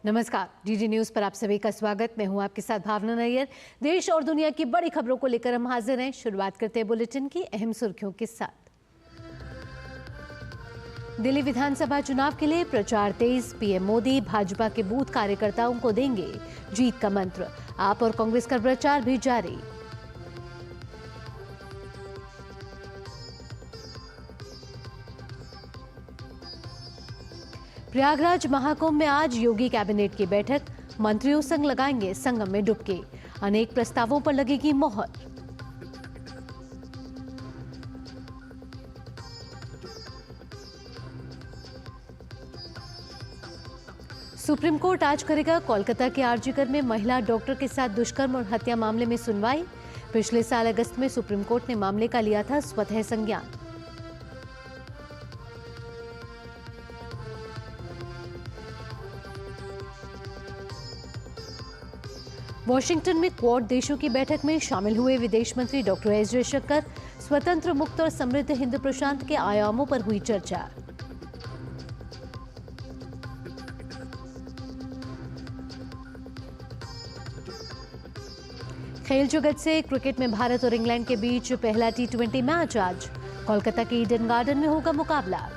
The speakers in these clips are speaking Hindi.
नमस्कार, डीडी न्यूज पर आप सभी का स्वागत। मैं हूं आपके साथ भावना नैयर। देश और दुनिया की बड़ी खबरों को लेकर हम हाजिर हैं। शुरुआत करते हैं बुलेटिन की अहम सुर्खियों के साथ। दिल्ली विधानसभा चुनाव के लिए प्रचार तेज। पीएम मोदी भाजपा के बूथ कार्यकर्ताओं को देंगे जीत का मंत्र। आप और कांग्रेस का प्रचार भी जारी। प्रयागराज महाकुंभ में आज योगी कैबिनेट की बैठक। मंत्रियों संग लगाएंगे संगम में डुबकी। अनेक प्रस्तावों पर लगेगी मोहर। सुप्रीम कोर्ट आज करेगा कोलकाता के आरजीकर में महिला डॉक्टर के साथ दुष्कर्म और हत्या मामले में सुनवाई। पिछले साल अगस्त में सुप्रीम कोर्ट ने मामले का लिया था स्वतः संज्ञान। वॉशिंगटन में क्वाड देशों की बैठक में शामिल हुए विदेश मंत्री डॉक्टर एस जयशंकर। स्वतंत्र, मुक्त और समृद्ध हिंद प्रशांत के आयामों पर हुई चर्चा। खेल जगत से क्रिकेट में भारत और इंग्लैंड के बीच पहला T20 मैच आज कोलकाता के ईडन गार्डन में होगा मुकाबला।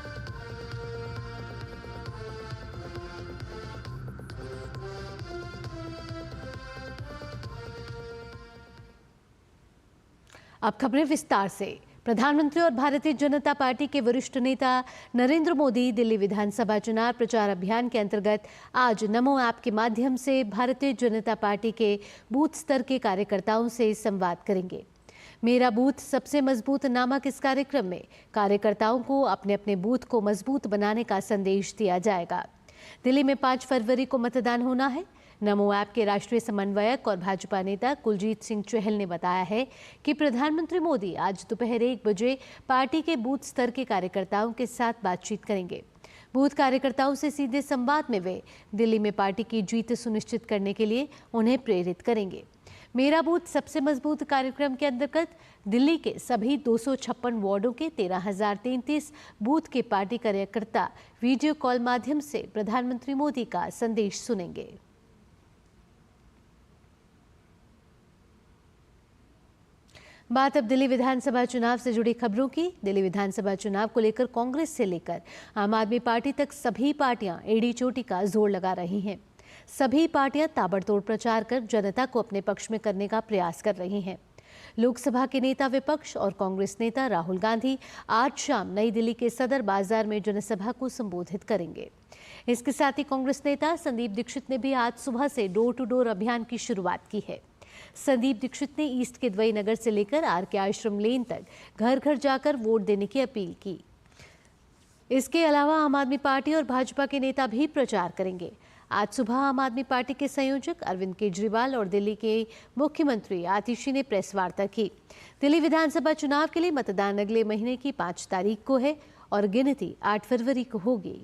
अब खबरें विस्तार से। प्रधानमंत्री और भारतीय जनता पार्टी के वरिष्ठ नेता नरेंद्र मोदी दिल्ली विधानसभा चुनाव प्रचार अभियान के अंतर्गत आज नमो ऐप के माध्यम से भारतीय जनता पार्टी के बूथ स्तर के कार्यकर्ताओं से संवाद करेंगे। मेरा बूथ सबसे मजबूत नामक इस कार्यक्रम में कार्यकर्ताओं को अपने अपने बूथ को मजबूत बनाने का संदेश दिया जाएगा। दिल्ली में 5 फरवरी को मतदान होना है। नमो ऐप के राष्ट्रीय समन्वयक और भाजपा नेता कुलजीत सिंह चहल ने बताया है कि प्रधानमंत्री मोदी आज दोपहर 1 बजे पार्टी के बूथ स्तर के कार्यकर्ताओं के साथ बातचीत करेंगे। बूथ कार्यकर्ताओं से सीधे संवाद में वे दिल्ली में पार्टी की जीत सुनिश्चित करने के लिए उन्हें प्रेरित करेंगे। मेरा बूथ सबसे मजबूत कार्यक्रम के अंतर्गत दिल्ली के सभी 256 वार्डों के 13,033 बूथ के पार्टी कार्यकर्ता वीडियो कॉल माध्यम से प्रधानमंत्री मोदी का संदेश सुनेंगे। बात अब दिल्ली विधानसभा चुनाव से जुड़ी खबरों की। दिल्ली विधानसभा चुनाव को लेकर कांग्रेस से लेकर आम आदमी पार्टी तक सभी पार्टियां एड़ी चोटी का जोर लगा रही हैं। सभी पार्टियां ताबड़तोड़ प्रचार कर जनता को अपने पक्ष में करने का प्रयास कर रही हैं। लोकसभा के नेता विपक्ष और कांग्रेस नेता राहुल गांधी आज शाम नई दिल्ली के सदर बाजार में जनसभा को संबोधित करेंगे। इसके साथ ही कांग्रेस नेता संदीप दीक्षित ने भी आज सुबह से डोर टू डोर अभियान की शुरुआत की है। संदीप दीक्षित ने ईस्ट के द्वई नगर से लेकर आरके आश्रम लेन तक घर घर जाकर वोट देने की अपील की। इसके अलावा आम आदमी पार्टी और भाजपा के नेता भी प्रचार करेंगे। आज सुबह आम आदमी पार्टी के संयोजक अरविंद केजरीवाल और दिल्ली के मुख्यमंत्री आतिशी ने प्रेस वार्ता की। दिल्ली विधानसभा चुनाव के लिए मतदान अगले महीने की 5 तारीख को है और गिनती 8 फरवरी को होगी।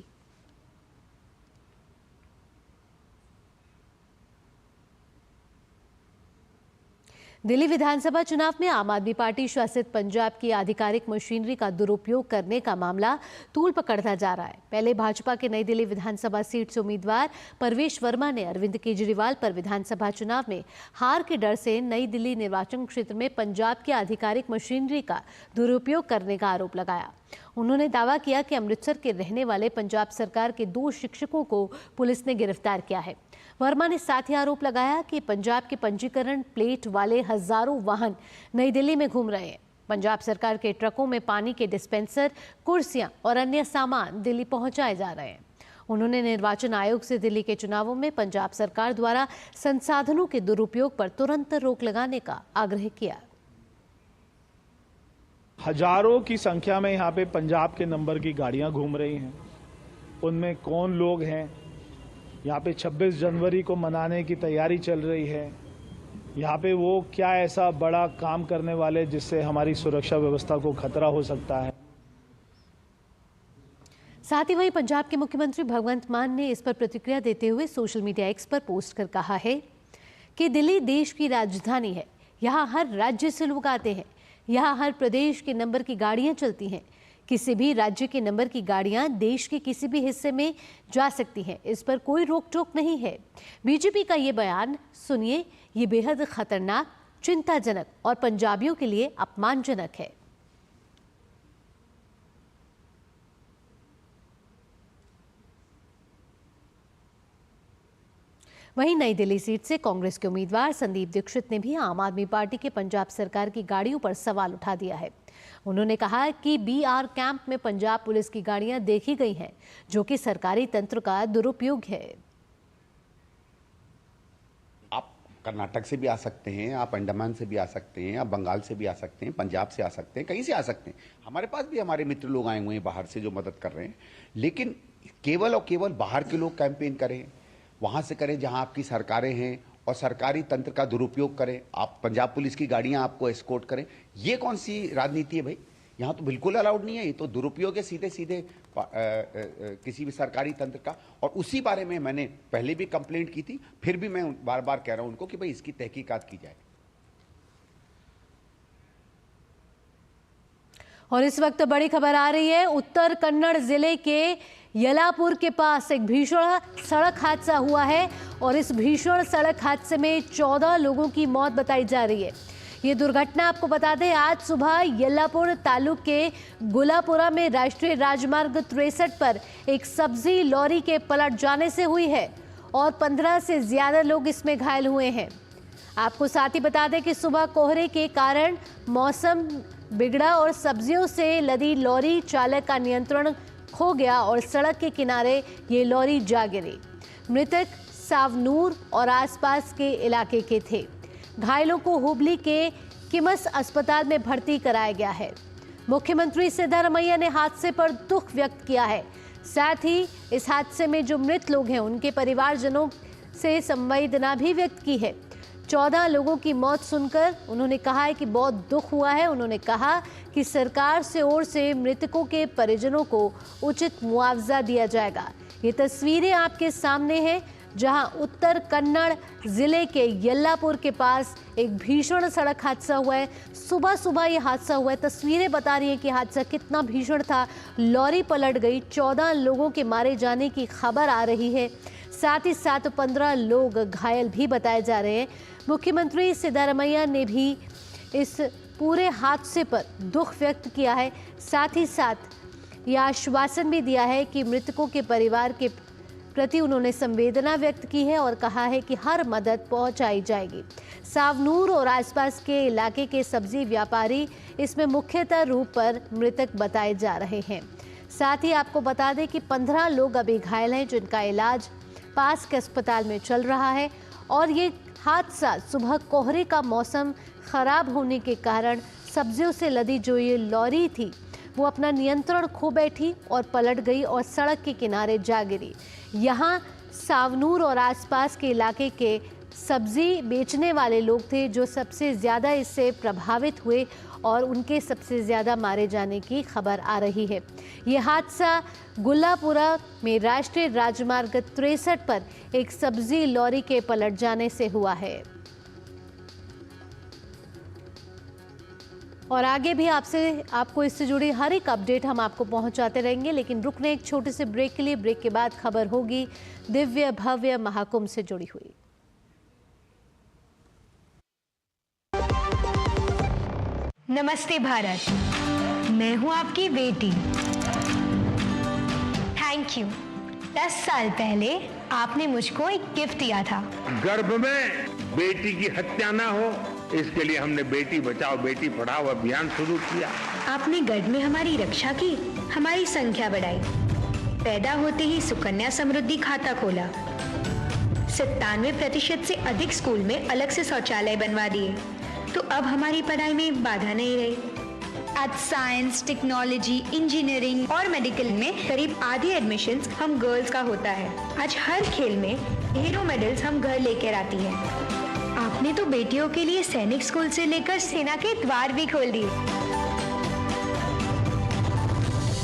दिल्ली विधानसभा चुनाव में आम आदमी पार्टी शासित पंजाब की आधिकारिक मशीनरी का दुरुपयोग करने का मामला तूल पकड़ता जा रहा है। पहले भाजपा के नई दिल्ली विधानसभा सीट से उम्मीदवार परवेश वर्मा ने अरविंद केजरीवाल पर विधानसभा चुनाव में हार के डर से नई दिल्ली निर्वाचन क्षेत्र में पंजाब की आधिकारिक मशीनरी का दुरुपयोग करने का आरोप लगाया। उन्होंने दावा किया कि अमृतसर के रहने वाले पंजाब सरकार के 2 शिक्षकों को पुलिस ने गिरफ्तार किया है। वर्मा ने साथ ही आरोप लगाया कि पंजाब के पंजीकरण प्लेट वाले हजारों वाहन नई दिल्ली में घूम रहे हैं। पंजाब सरकार के ट्रकों में पानी के डिस्पेंसर, कुर्सियां और अन्य सामान दिल्ली पहुंचाए जा रहे हैं। उन्होंने निर्वाचन आयोग से दिल्ली के चुनावों में पंजाब सरकार द्वारा संसाधनों के दुरुपयोग पर तुरंत रोक लगाने का आग्रह किया। हजारों की संख्या में यहाँ पे पंजाब के नंबर की गाड़ियां घूम रही हैं। उनमें कौन लोग हैं? यहाँ पे 26 जनवरी को मनाने की तैयारी चल रही है। यहाँ पे वो क्या ऐसा बड़ा काम करने वाले जिससे हमारी सुरक्षा व्यवस्था को खतरा हो सकता है। साथ ही वहीं पंजाब के मुख्यमंत्री भगवंत मान ने इस पर प्रतिक्रिया देते हुए सोशल मीडिया एक्स पर पोस्ट कर कहा है कि दिल्ली देश की राजधानी है। यहाँ हर राज्य से लोग आते हैं। यहाँ हर प्रदेश के नंबर की गाड़ियां चलती हैं। किसी भी राज्य के नंबर की गाड़ियां देश के किसी भी हिस्से में जा सकती हैं, इस पर कोई रोक टोक नहीं है। बीजेपी का ये बयान सुनिए, ये बेहद खतरनाक, चिंताजनक और पंजाबियों के लिए अपमानजनक है। वहीं नई दिल्ली सीट से कांग्रेस के उम्मीदवार संदीप दीक्षित ने भी आम आदमी पार्टी के पंजाब सरकार की गाड़ियों पर सवाल उठा दिया है। उन्होंने कहा कि बीआर कैंप में पंजाब पुलिस की गाड़ियां देखी गई हैं, जो कि सरकारी तंत्र का दुरुपयोग है। आप कर्नाटक से भी आ सकते हैं, आप अंडमान से भी आ सकते हैं, आप बंगाल से भी आ सकते हैं, पंजाब से आ सकते हैं, कहीं से आ सकते हैं। हमारे पास भी हमारे मित्र लोग आए हुए हैं बाहर से जो मदद कर रहे हैं, लेकिन केवल और केवल बाहर के लोग कैंपेन करें, वहां से करें जहां आपकी सरकारें हैं और सरकारी तंत्र का दुरुपयोग करें। आप पंजाब पुलिस की गाड़ियां आपको एस्कॉर्ट करें, ये कौन सी राजनीति है भाई? यहाँ तो बिल्कुल अलाउड नहीं है, ये तो दुरुपयोग है सीधे सीधे किसी भी सरकारी तंत्र का। और उसी बारे में मैंने पहले भी कंप्लेंट की थी, फिर भी मैं बार बार कह रहा हूं उनको कि भाई इसकी तहकीकात की जाए। और इस वक्त बड़ी खबर आ रही है, उत्तर कन्नड़ जिले के यलापुर के पास एक भीषण सड़क हादसा हुआ है और इस भीषण सड़क हादसे में 14 लोगों की मौत बताई जा रही है। ये दुर्घटना आपको बता दें, आज सुबह यल्लापुर तालुक के गुलापुरा में राष्ट्रीय राजमार्ग 63 पर एक सब्जी लॉरी के पलट जाने से हुई है और 15 से ज्यादा लोग इसमें घायल हुए हैं। आपको साथ ही बता दें कि सुबह कोहरे के कारण मौसम बिगड़ा और सब्जियों से लदी लॉरी चालक का नियंत्रण खो गया और सड़क के किनारे ये लॉरी जा गिरी। मृतक सावनूर और आसपास के इलाके के थे। घायलों को हुबली के किमस अस्पताल में भर्ती कराया गया है। मुख्यमंत्री सिद्धारमैया ने हादसे पर दुख व्यक्त किया है। साथ ही इस हादसे में जो मृत लोग हैं उनके परिवारजनों से संवेदना भी व्यक्त की है। 14 लोगों की मौत सुनकर उन्होंने कहा है कि बहुत दुख हुआ है। उन्होंने कहा कि सरकार से ओर से मृतकों के परिजनों को उचित मुआवजा दिया जाएगा। ये तस्वीरें आपके सामने हैं, जहां उत्तर कन्नड़ जिले के यल्लापुर के पास एक भीषण सड़क हादसा हुआ है। सुबह सुबह ये हादसा हुआ है। तस्वीरें बता रही हैं कि हादसा कितना भीषण था। लॉरी पलट गई, 14 लोगों के मारे जाने की खबर आ रही है। साथ ही साथ 15 लोग घायल भी बताए जा रहे हैं। मुख्यमंत्री सिद्धारमैया ने भी इस पूरे हादसे पर दुख व्यक्त किया है। साथ ही साथ यह आश्वासन भी दिया है कि मृतकों के परिवार के प्रति उन्होंने संवेदना व्यक्त की है और कहा है कि हर मदद पहुंचाई जाएगी। सावनूर और आसपास के इलाके के सब्जी व्यापारी इसमें मुख्यतः रूप पर मृतक बताए जा रहे हैं। साथ ही आपको बता दें कि 15 लोग अभी घायल हैं, जिनका इलाज पास के अस्पताल में चल रहा है। और ये हादसा सुबह कोहरे का मौसम खराब होने के कारण सब्जियों से लदी जो ये लॉरी थी वो अपना नियंत्रण खो बैठी और पलट गई और सड़क के किनारे जा गिरी। यहाँ सावनूर और आसपास के इलाके के सब्जी बेचने वाले लोग थे जो सबसे ज़्यादा इससे प्रभावित हुए और उनके सबसे ज़्यादा मारे जाने की खबर आ रही है। ये हादसा गुल्लापुरा में राष्ट्रीय राजमार्ग 63 पर एक सब्जी लॉरी के पलट जाने से हुआ है। और आगे भी आपको इससे जुड़ी हर एक अपडेट हम आपको पहुंचाते रहेंगे, लेकिन रुकने एक छोटे से ब्रेक के लिए। ब्रेक के बाद खबर होगी दिव्य भव्य महाकुंभ से जुड़ी हुई। नमस्ते भारत, मैं हूं आपकी बेटी। Thank you. 10 साल पहले आपने मुझको एक गिफ्ट दिया था। गर्भ में बेटी की हत्या ना हो, इसके लिए हमने बेटी बचाओ बेटी पढ़ाओ अभियान शुरू किया। आपने गर्भ में हमारी रक्षा की, हमारी संख्या बढ़ाई। पैदा होते ही सुकन्या समृद्धि खाता खोला। 97% से अधिक स्कूल में अलग से शौचालय बनवा दिए, तो अब हमारी पढ़ाई में बाधा नहीं रही। आज साइंस, टेक्नोलॉजी, इंजीनियरिंग और मेडिकल में करीब आधे एडमिशन्स हम गर्ल्स का होता है। आज हर खेल में हीरो मेडल्स हम घर लेकर आती है। आपने तो बेटियों के लिए सैनिक स्कूल से लेकर सेना के द्वार भी खोल दिए।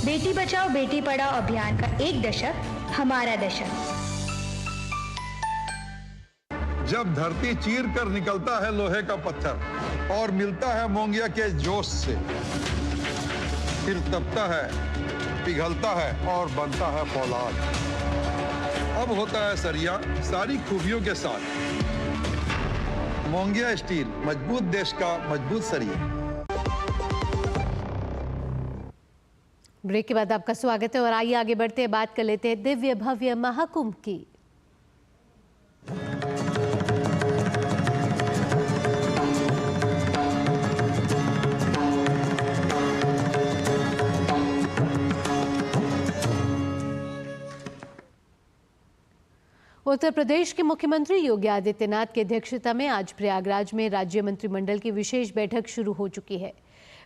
बेटी बचाओ बेटी पढ़ाओ अभियान का एक दशक हमारा दशक। जब धरती चीर कर निकलता है लोहे का पत्थर और मिलता है मोंगिया के जोश से, फिर तपता है, पिघलता है और बनता है फौलाद। अब होता है सरिया सारी खूबियों के साथ। मोंगिया स्टील, मजबूत देश का मजबूत सरिया। ब्रेक के बाद आपका स्वागत है और आइए आगे बढ़ते हैं, बात कर लेते हैं दिव्य भव्य महाकुंभ की। उत्तर प्रदेश के मुख्यमंत्री योगी आदित्यनाथ की अध्यक्षता में आज प्रयागराज में राज्य मंत्रिमंडल की विशेष बैठक शुरू हो चुकी है।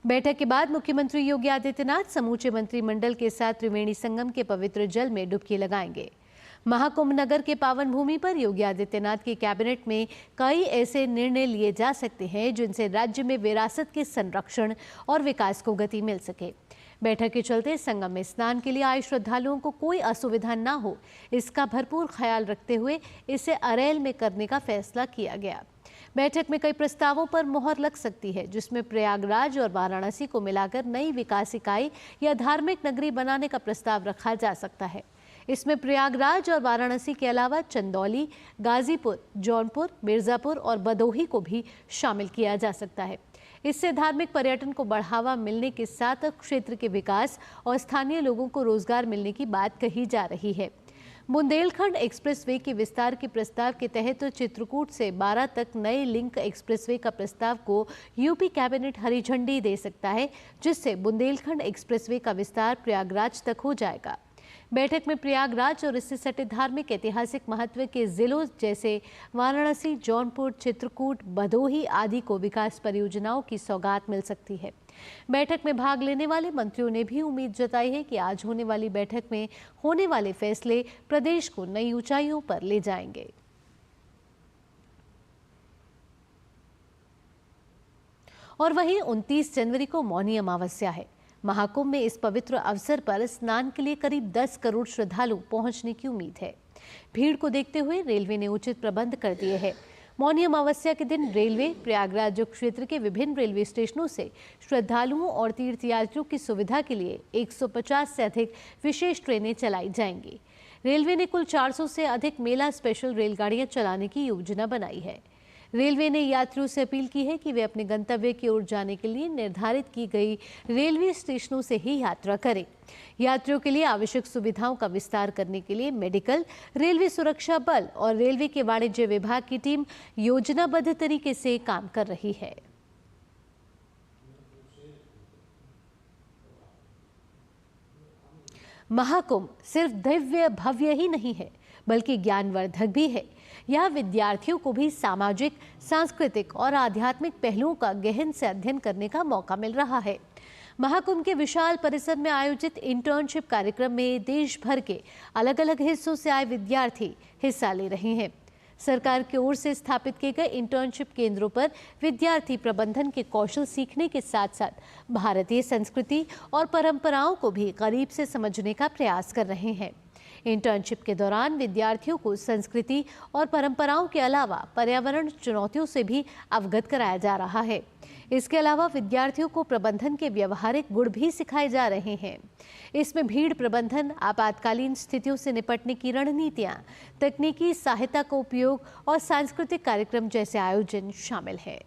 बैठक के बाद मुख्यमंत्री योगी आदित्यनाथ समूचे मंत्रिमंडल के साथ त्रिवेणी संगम के पवित्र जल में डुबकी लगाएंगे। महाकुंभ नगर के पावन भूमि पर योगी आदित्यनाथ की कैबिनेट में कई ऐसे निर्णय लिए जा सकते हैं जिनसे राज्य में विरासत के संरक्षण और विकास को गति मिल सके। बैठक के चलते संगम में स्नान के लिए आए श्रद्धालुओं को कोई असुविधा न हो, इसका भरपूर ख्याल रखते हुए इसे अरैल में करने का फैसला किया गया। बैठक में कई प्रस्तावों पर मोहर लग सकती है, जिसमें प्रयागराज और वाराणसी को मिलाकर नई विकास इकाई या धार्मिक नगरी बनाने का प्रस्ताव रखा जा सकता है। इसमें प्रयागराज और वाराणसी के अलावा चंदौली, गाजीपुर, जौनपुर, मिर्जापुर और भदोही को भी शामिल किया जा सकता है। इससे धार्मिक पर्यटन को बढ़ावा मिलने के साथ क्षेत्र के विकास और स्थानीय लोगों को रोजगार मिलने की बात कही जा रही है। बुंदेलखंड एक्सप्रेसवे के विस्तार के प्रस्ताव के तहत चित्रकूट से 12 तक नए लिंक एक्सप्रेसवे का प्रस्ताव को यूपी कैबिनेट हरी झंडी दे सकता है, जिससे बुंदेलखंड एक्सप्रेसवे का विस्तार प्रयागराज तक हो जाएगा। बैठक में प्रयागराज और इससे सटे धार्मिक ऐतिहासिक महत्व के जिलों जैसे वाराणसी, जौनपुर, चित्रकूट, भदोही आदि को विकास परियोजनाओं की सौगात मिल सकती है। बैठक में भाग लेने वाले मंत्रियों ने भी उम्मीद जताई है कि आज होने वाली बैठक में होने वाले फैसले प्रदेश को नई ऊंचाइयों पर ले जाएंगे। और वहीं 29 जनवरी को मौनी अमावस्या है। महाकुंभ में इस पवित्र अवसर पर स्नान के लिए करीब 10 करोड़ श्रद्धालु पहुंचने की उम्मीद है। भीड़ को देखते हुए रेलवे ने उचित प्रबंध कर दिए हैं। मौनी अमावस्या के दिन रेलवे प्रयागराज क्षेत्र के विभिन्न रेलवे स्टेशनों से श्रद्धालुओं और तीर्थयात्रियों की सुविधा के लिए 150 से अधिक विशेष ट्रेनें चलाई जाएंगी। रेलवे ने कुल 400 से अधिक मेला स्पेशल रेलगाड़ियां चलाने की योजना बनाई है। रेलवे ने यात्रियों से अपील की है कि वे अपने गंतव्य की ओर जाने के लिए निर्धारित की गई रेलवे स्टेशनों से ही यात्रा करें। यात्रियों के लिए आवश्यक सुविधाओं का विस्तार करने के लिए मेडिकल, रेलवे सुरक्षा बल और रेलवे के वाणिज्य विभाग की टीम योजनाबद्ध तरीके से काम कर रही है। महाकुंभ सिर्फ दिव्य भव्य ही नहीं है, बल्कि ज्ञानवर्धक भी है। यह विद्यार्थियों को भी सामाजिक, सांस्कृतिक और आध्यात्मिक पहलुओं का गहन से अध्ययन करने का मौका मिल रहा है। महाकुंभ के विशाल परिसर में आयोजित इंटर्नशिप कार्यक्रम में देश भर के अलग अलग हिस्सों से आए विद्यार्थी हिस्सा ले रहे हैं। सरकार की ओर से स्थापित किए गए इंटर्नशिप केंद्रों पर विद्यार्थी प्रबंधन के कौशल सीखने के साथ साथ भारतीय संस्कृति और परंपराओं को भी करीब से समझने का प्रयास कर रहे हैं। इंटर्नशिप के दौरान विद्यार्थियों को संस्कृति और परंपराओं के अलावा पर्यावरण चुनौतियों से भी अवगत कराया जा रहा है। इसके अलावा विद्यार्थियों को प्रबंधन के व्यवहारिक गुण भी सिखाए जा रहे हैं। इसमें भीड़ प्रबंधन, आपातकालीन स्थितियों से निपटने की रणनीतियां, तकनीकी सहायता का उपयोग और सांस्कृतिक कार्यक्रम जैसे आयोजन शामिल हैं।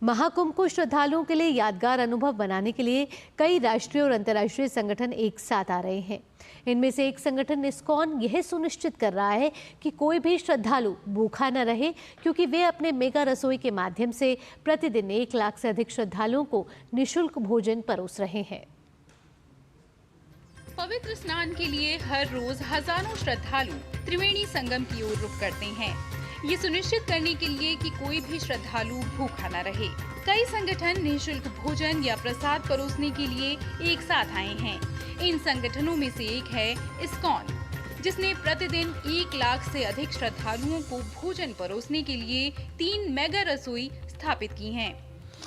महाकुंभ को श्रद्धालुओं के लिए यादगार अनुभव बनाने के लिए कई राष्ट्रीय और अंतर्राष्ट्रीय संगठन एक साथ आ रहे हैं। इनमें से एक संगठन इस्कॉन यह सुनिश्चित कर रहा है कि कोई भी श्रद्धालु भूखा न रहे, क्योंकि वे अपने मेगा रसोई के माध्यम से प्रतिदिन 1 लाख से अधिक श्रद्धालुओं को निःशुल्क भोजन परोस रहे हैं। पवित्र स्नान के लिए हर रोज हजारों श्रद्धालु त्रिवेणी संगम की ओर रुख करते हैं, ये सुनिश्चित करने के लिए कि कोई भी श्रद्धालु भूखा न रहे। कई संगठन निःशुल्क भोजन या प्रसाद परोसने के लिए एक साथ आए हैं। इन संगठनों में से एक है इस्कॉन, जिसने प्रतिदिन 1 लाख से अधिक श्रद्धालुओं को भोजन परोसने के लिए 3 मेगा रसोई स्थापित की हैं।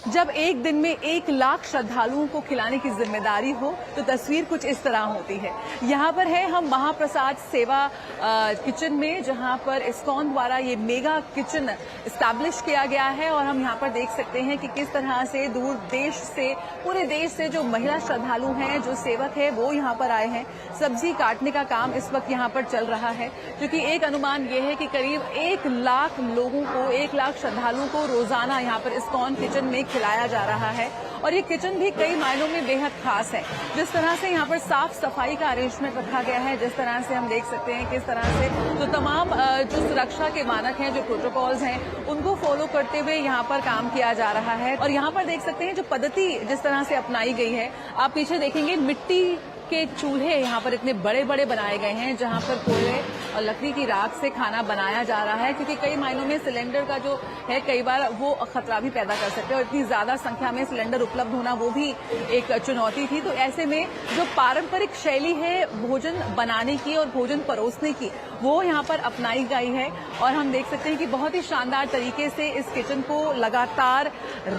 जब एक दिन में 1 लाख श्रद्धालुओं को खिलाने की जिम्मेदारी हो तो तस्वीर कुछ इस तरह होती है। यहाँ पर है हम महाप्रसाद सेवा किचन में, जहाँ पर इस्कॉन द्वारा ये मेगा किचन इस्टेब्लिश किया गया है और हम यहाँ पर देख सकते हैं कि किस तरह से दूर देश से, पूरे देश से जो महिला श्रद्धालु हैं, जो सेवक है, वो यहाँ पर आए हैं। सब्जी काटने का काम इस वक्त यहाँ पर चल रहा है, क्योंकि एक अनुमान ये है कि करीब 1 लाख लोगों को, 1 लाख श्रद्धालुओं को रोजाना यहाँ पर इस्कॉन किचन में खिलाया जा रहा है। और ये किचन भी कई मायनों में बेहद खास है। जिस तरह से यहाँ पर साफ सफाई का अरेंजमेंट रखा गया है, जिस तरह से हम देख सकते हैं किस तरह से जो तमाम जो सुरक्षा के मानक हैं, जो प्रोटोकॉल्स हैं, उनको फॉलो करते हुए यहाँ पर काम किया जा रहा है। और यहाँ पर देख सकते हैं जो पद्धति जिस तरह से अपनाई गई है, आप पीछे देखेंगे मिट्टी के चूल्हे यहाँ पर इतने बड़े बड़े बनाए गए हैं, जहाँ पर कोयले और लकड़ी की राख से खाना बनाया जा रहा है, क्योंकि कई मायनों में सिलेंडर का जो है कई बार वो खतरा भी पैदा कर सकते हैं और इतनी ज्यादा संख्या में सिलेंडर उपलब्ध होना वो भी एक चुनौती थी। तो ऐसे में जो पारंपरिक शैली है भोजन बनाने की और भोजन परोसने की, वो यहाँ पर अपनाई गई है। और हम देख सकते हैं कि बहुत ही शानदार तरीके से इस किचन को लगातार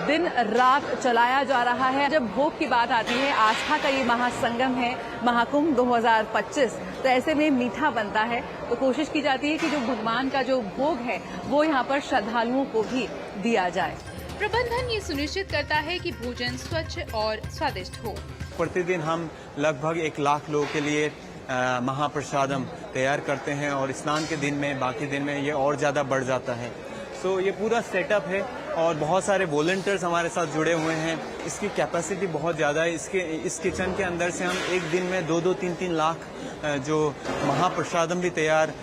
दिन रात चलाया जा रहा है। जब भोग की बात आती है, आस्था का ये महासंगम है, महाकुंभ 2025, तो ऐसे में मीठा बनता है। तो कोशिश की जाती है कि जो भगवान का जो भोग है वो यहाँ पर श्रद्धालुओं को भी दिया जाए। प्रबंधन ये सुनिश्चित करता है कि भोजन स्वच्छ और स्वादिष्ट हो। प्रतिदिन हम लगभग 1 लाख लोगों के लिए महाप्रसादम तैयार करते हैं और स्नान के दिन में, बाकी दिन में ये और ज़्यादा बढ़ जाता है। सो ये पूरा सेटअप है और बहुत सारे वॉलंटियर्स हमारे साथ जुड़े हुए हैं। इसकी कैपेसिटी बहुत ज़्यादा है। इस किचन के अंदर से हम एक दिन में 2-2, 3-3 लाख जो महाप्रसादम भी तैयार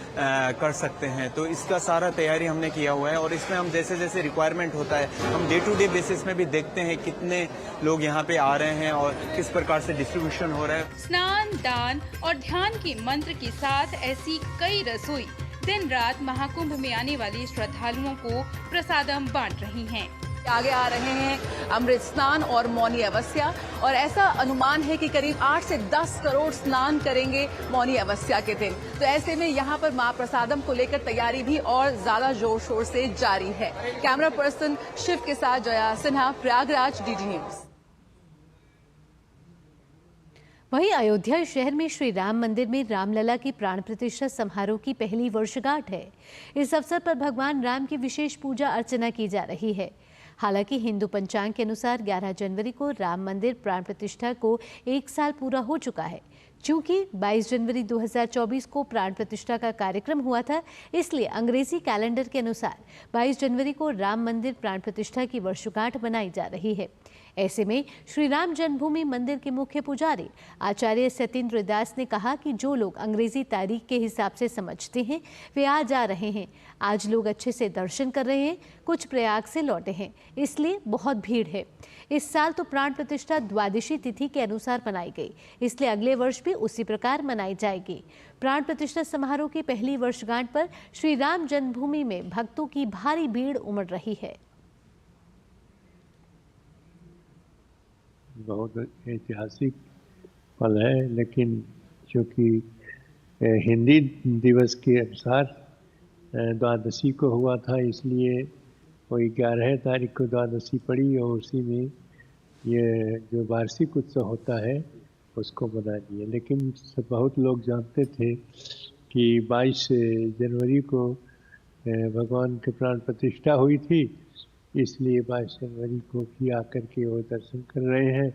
कर सकते हैं। तो इसका सारा तैयारी हमने किया हुआ है और इसमें हम जैसे जैसे रिक्वायरमेंट होता है, हम डे टू डे बेसिस में भी देखते हैं कितने लोग यहाँ पे आ रहे हैं और किस प्रकार से डिस्ट्रीब्यूशन हो रहा है। स्नान, दान और ध्यान के मंत्र के साथ ऐसी कई रसोई दिन रात महाकुंभ में आने वाले श्रद्धालुओं को प्रसादम बांट रही हैं। आगे आ रहे हैं अमृत स्नान और मौनी अमावस्या, और ऐसा अनुमान है कि करीब 8 से 10 करोड़ स्नान करेंगे मौनी अमावस्या के दिन। तो ऐसे में यहाँ पर महाप्रसादम को लेकर तैयारी भी और ज्यादा जोर शोर से जारी है। कैमरा पर्सन शिव के साथ जया सिन्हा, प्रयागराज, डीडी न्यूज। वहीं अयोध्या शहर में श्री राम मंदिर में रामलला की प्राण प्रतिष्ठा समारोह की पहली वर्षगांठ है। इस अवसर पर भगवान राम की विशेष पूजा अर्चना की जा रही है। हालांकि हिंदू पंचांग के अनुसार 11 जनवरी को राम मंदिर प्राण प्रतिष्ठा को 1 साल पूरा हो चुका है। चूंकि 22 जनवरी 2024 को प्राण प्रतिष्ठा का कार्यक्रम हुआ था, इसलिए अंग्रेजी कैलेंडर के अनुसार 22 जनवरी को राम मंदिर प्राण प्रतिष्ठा की वर्षगांठ मनाई जा रही है। ऐसे में श्री राम जन्मभूमि मंदिर के मुख्य पुजारी आचार्य सत्येंद्र दास ने कहा कि जो लोग अंग्रेजी तारीख के हिसाब से समझते हैं वे आज आ रहे हैं। आज लोग अच्छे से दर्शन कर रहे हैं, कुछ प्रयाग से लौटे हैं, इसलिए बहुत भीड़ है। इस साल तो प्राण प्रतिष्ठा द्वादशी तिथि के अनुसार मनाई गई, इसलिए अगले वर्ष भी उसी प्रकार मनाई जाएगी। प्राण प्रतिष्ठा समारोह की पहली वर्षगांठ पर श्री राम जन्मभूमि में भक्तों की भारी भीड़ उमड़ रही है। बहुत ऐतिहासिक पल है, लेकिन चूँकि हिंदी दिवस के अनुसार द्वादशी को हुआ था, इसलिए वही 11 तारीख को द्वादशी पड़ी और उसी में ये जो वार्षिक उत्सव होता है उसको मना दिए। लेकिन बहुत लोग जानते थे कि 22 जनवरी को भगवान के प्राण प्रतिष्ठा हुई थी, इसलिए 22 जनवरी को भी आकर के वो दर्शन कर रहे हैं।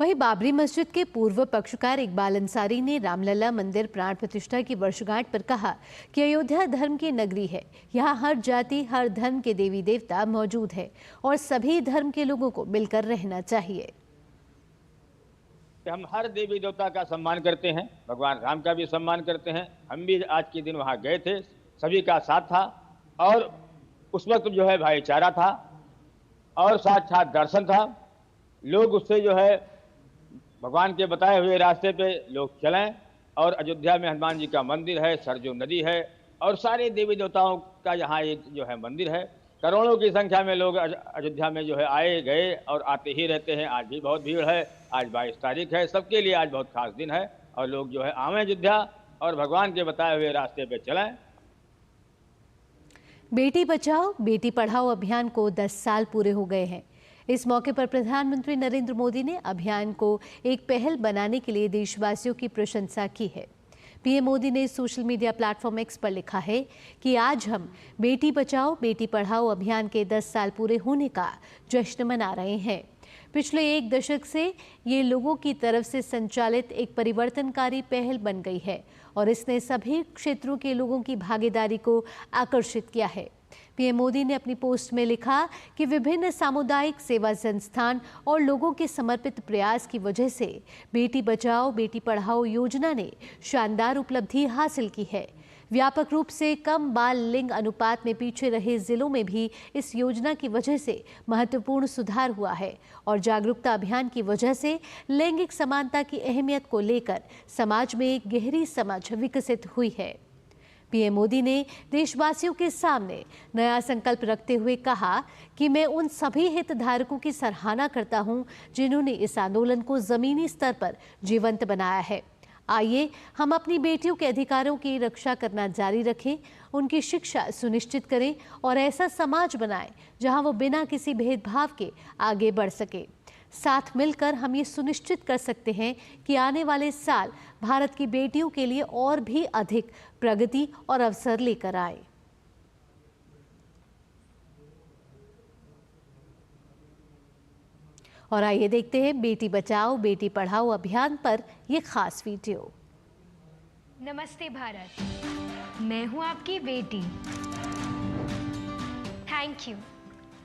वहीं बाबरी मस्जिद के पूर्व पक्षकार इकबाल अंसारी ने रामलला मंदिर प्राण प्रतिष्ठा की वर्षगांठ पर कहा कि अयोध्या धर्म की नगरी है। यहाँ हर जाति, हर धर्म के देवी देवता मौजूद है और सभी धर्म के लोगों को मिलकर रहना चाहिए। हम हर देवी देवता का सम्मान करते हैं, भगवान राम का भी सम्मान करते हैं। हम भी आज के दिन वहाँ गए थे, सभी का साथ था और उस वक्त जो है भाईचारा था और साथ साथ दर्शन था। लोग उससे जो है भगवान के बताए हुए रास्ते पे लोग चलें। और अयोध्या में हनुमान जी का मंदिर है, सरजू नदी है और सारे देवी देवताओं का यहाँ एक जो है मंदिर है। करोड़ों की संख्या में लोग अयोध्या में जो है आए गए और आते ही रहते हैं। आज भी बहुत भीड़ है। आज 22 तारीख है, सबके लिए आज बहुत खास दिन है और लोग जो है आवें अयोध्या और भगवान के बताए हुए रास्ते पे चलें। बेटी बचाओ बेटी पढ़ाओ अभियान को 10 साल पूरे हो गए हैं। इस मौके पर प्रधानमंत्री नरेंद्र मोदी ने अभियान को एक पहल बनाने के लिए देशवासियों की प्रशंसा की है। पीएम मोदी ने सोशल मीडिया प्लेटफॉर्म एक्स पर लिखा है कि आज हम बेटी बचाओ बेटी पढ़ाओ अभियान के 10 साल पूरे होने का जश्न मना रहे हैं। पिछले एक दशक से ये लोगों की तरफ से संचालित एक परिवर्तनकारी पहल बन गई है और इसने सभी क्षेत्रों के लोगों की भागीदारी को आकर्षित किया है। पीएम मोदी ने अपनी पोस्ट में लिखा कि विभिन्न सामुदायिक सेवा संस्थान और लोगों के समर्पित प्रयास की वजह से बेटी बचाओ बेटी पढ़ाओ योजना ने शानदार उपलब्धि हासिल की है। व्यापक रूप से कम बाल लिंग अनुपात में पीछे रहे जिलों में भी इस योजना की वजह से महत्वपूर्ण सुधार हुआ है और जागरूकता अभियान की वजह से लैंगिक समानता की अहमियत को लेकर समाज में एक गहरी समझ विकसित हुई है। पीएम मोदी ने देशवासियों के सामने नया संकल्प रखते हुए कहा कि मैं उन सभी हितधारकों की सराहना करता हूं जिन्होंने इस आंदोलन को जमीनी स्तर पर जीवंत बनाया है। आइए हम अपनी बेटियों के अधिकारों की रक्षा करना जारी रखें, उनकी शिक्षा सुनिश्चित करें और ऐसा समाज बनाएं जहां वो बिना किसी भेदभाव के आगे बढ़ सके। साथ मिलकर हम ये सुनिश्चित कर सकते हैं कि आने वाले साल भारत की बेटियों के लिए और भी अधिक प्रगति और अवसर लेकर आए। और आइए देखते हैं बेटी बचाओ बेटी पढ़ाओ अभियान पर ये खास वीडियो। नमस्ते भारत, मैं हूं आपकी बेटी। Thank you.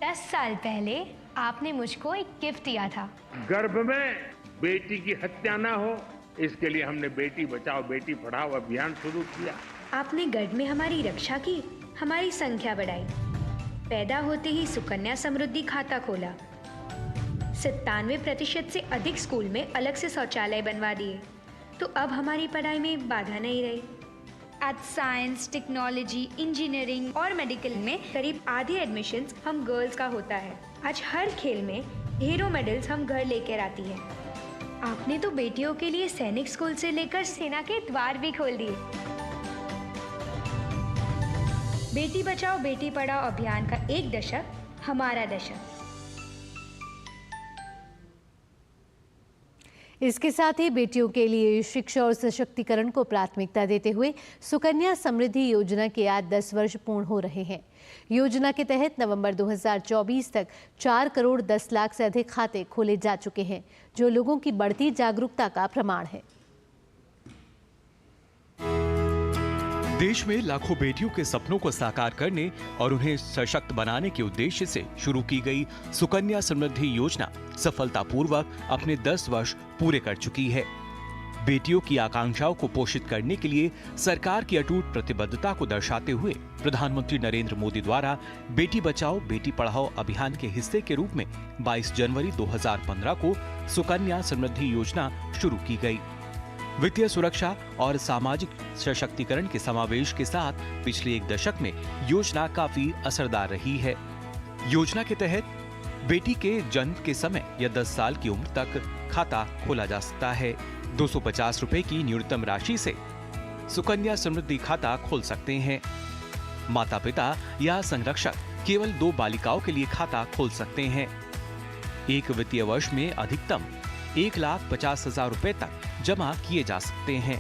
10 साल पहले आपने मुझको एक गिफ्ट दिया था। गर्भ में बेटी की हत्या ना हो, इसके लिए हमने बेटी बचाओ बेटी पढ़ाओ अभियान शुरू किया। आपने गर्भ में हमारी रक्षा की, हमारी संख्या बढ़ाई, पैदा होते ही सुकन्या समृद्धि खाता खोला, 97% से अधिक स्कूल में अलग से शौचालय बनवा दिए, तो अब हमारी पढ़ाई में बाधा नहीं रही। आज साइंस, टेक्नोलॉजी, इंजीनियरिंग और मेडिकल में करीब आधे एडमिशन्स हम गर्ल्स का होता है। आज हर खेल में ढेरों मेडल्स हम घर लेकर आती है। आपने तो बेटियों के लिए सैनिक स्कूल से लेकर सेना के द्वार भी खोल दिए। बेटी बचाओ बेटी पढ़ाओ अभियान का एक दशक हमारा दशक। इसके साथ ही बेटियों के लिए शिक्षा और सशक्तिकरण को प्राथमिकता देते हुए सुकन्या समृद्धि योजना के आज 10 वर्ष पूर्ण हो रहे हैं। योजना के तहत नवंबर 2024 तक 4 करोड़ 10 लाख से अधिक खाते खोले जा चुके हैं, जो लोगों की बढ़ती जागरूकता का प्रमाण है। देश में लाखों बेटियों के सपनों को साकार करने और उन्हें सशक्त बनाने के उद्देश्य से शुरू की गई सुकन्या समृद्धि योजना सफलतापूर्वक अपने 10 वर्ष पूरे कर चुकी है। बेटियों की आकांक्षाओं को पोषित करने के लिए सरकार की अटूट प्रतिबद्धता को दर्शाते हुए प्रधानमंत्री नरेंद्र मोदी द्वारा बेटी बचाओ बेटी पढ़ाओ अभियान के हिस्से के रूप में 22 जनवरी 2015 को सुकन्या समृद्धि योजना शुरू की गई। वित्तीय सुरक्षा और सामाजिक सशक्तिकरण के समावेश के साथ पिछले एक दशक में योजना काफी असरदार रही है। योजना के तहत बेटी के जन्म के समय या 10 साल की उम्र तक खाता खोला जा सकता है। 250 रुपए की न्यूनतम राशि से सुकन्या समृद्धि खाता खोल सकते हैं। माता पिता या संरक्षक केवल 2 बालिकाओं के लिए खाता खोल सकते हैं। एक वित्तीय वर्ष में अधिकतम 1,50,000 रुपए तक जमा किए जा सकते हैं।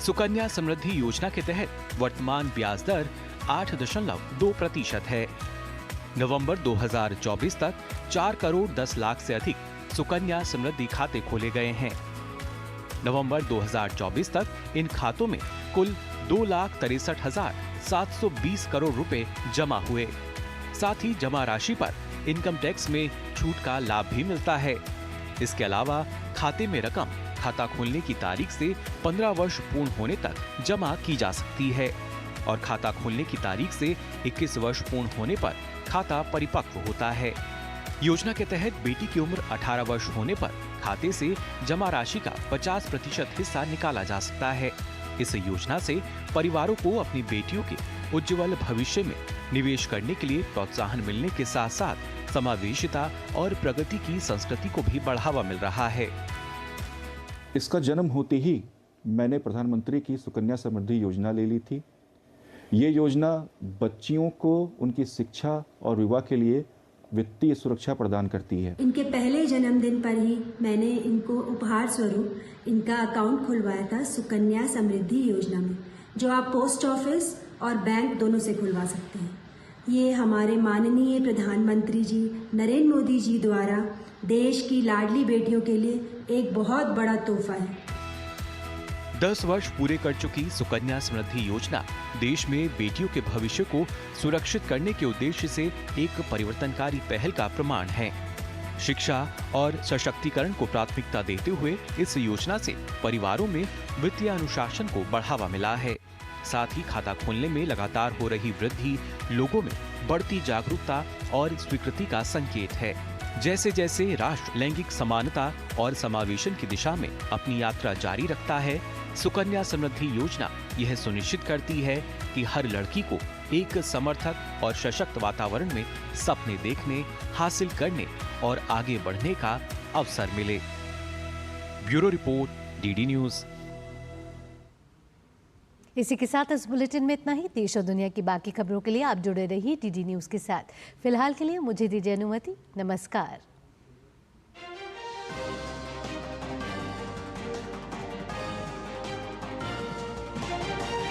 सुकन्या समृद्धि योजना के तहत वर्तमान ब्याज दर 8.2% है। नवंबर 2024 तक 4 करोड़ 10 लाख से अधिक सुकन्या समृद्धि खाते खोले गए हैं। नवंबर 2024 तक इन खातों में कुल 2,63,720 करोड़ रुपए जमा हुए। साथ ही जमा राशि पर इनकम टैक्स में छूट का लाभ भी मिलता है। इसके अलावा खाते में रकम खाता खोलने की तारीख से 15 वर्ष पूर्ण होने तक जमा की जा सकती है और खाता खोलने की तारीख से 21 वर्ष पूर्ण होने पर खाता परिपक्व होता है। योजना के तहत बेटी की उम्र 18 वर्ष होने पर खाते से जमा राशि का 50% हिस्सा निकाला जा सकता है। इस योजना से परिवारों को अपनी बेटियों के उज्जवल भविष्य में निवेश करने के लिए प्रोत्साहन मिलने के साथ साथ समावेशिता और प्रगति की संस्कृति को भी बढ़ावा मिल रहा है। इसका जन्म होते ही मैंने प्रधानमंत्री की सुकन्या समृद्धि योजना ले ली थी। ये योजना बच्चियों को उनकी शिक्षा और विवाह के लिए वित्तीय सुरक्षा प्रदान करती है। इनके पहले जन्मदिन पर ही मैंने इनको उपहार स्वरूप इनका अकाउंट खुलवाया था सुकन्या समृद्धि योजना में, जो आप पोस्ट ऑफिस और बैंक दोनों से खुलवा सकते हैं। ये हमारे माननीय प्रधानमंत्री जी नरेंद्र मोदी जी द्वारा देश की लाडली बेटियों के लिए एक बहुत बड़ा तोहफा है। 10 वर्ष पूरे कर चुकी सुकन्या समृद्धि योजना देश में बेटियों के भविष्य को सुरक्षित करने के उद्देश्य से एक परिवर्तनकारी पहल का प्रमाण है। शिक्षा और सशक्तिकरण को प्राथमिकता देते हुए इस योजना से परिवारों में वित्तीय अनुशासन को बढ़ावा मिला है। साथ ही खाता खोलने में लगातार हो रही वृद्धि लोगों में बढ़ती जागरूकता और स्वीकृति का संकेत है। जैसे जैसे राष्ट्र लैंगिक समानता और समावेशन की दिशा में अपनी यात्रा जारी रखता है, सुकन्या समृद्धि योजना यह सुनिश्चित करती है कि हर लड़की को एक समर्थक और सशक्त वातावरण में सपने देखने, हासिल करने और आगे बढ़ने का अवसर मिले। Bureau report, DD news. इसी के साथ इस बुलेटिन में इतना ही। देश और दुनिया की बाकी खबरों के लिए आप जुड़े रहिए डीडी न्यूज के साथ। फिलहाल के लिए मुझे दीजिए अनुमति। नमस्कार।